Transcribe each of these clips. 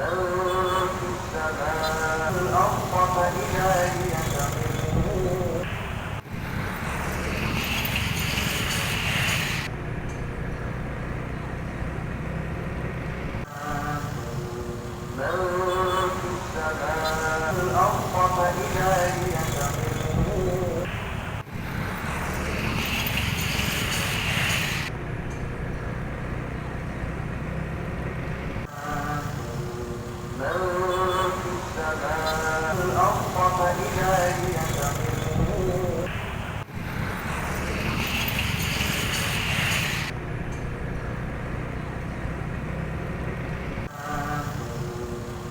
في السماء والأرض فإذا هي تمور من في السماء والأرض فإذا هي تمور من في السماء والأرض فإذا هي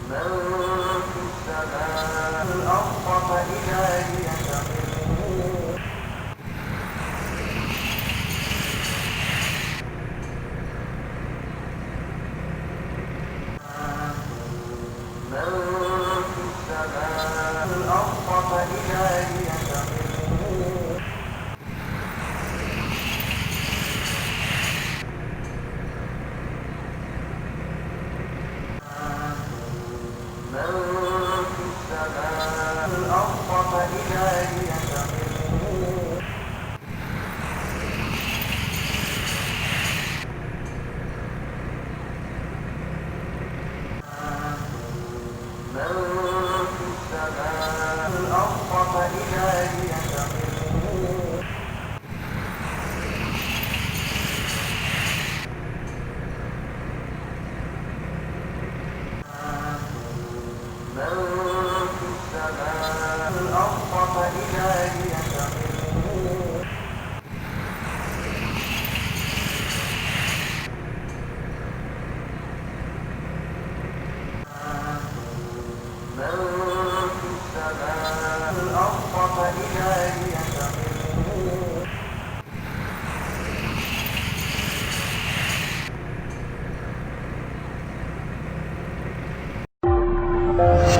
تمور من في السماء والأرض فإذا هي تمور من في السماء والأرض فإذا هي تمور من في السماء والأرض فإذا هي تمور من في السماء والأرض فإذا هي تمور من في السماء والأرض فإذا هي تمور من في السماء والأرض فإذا هي تمور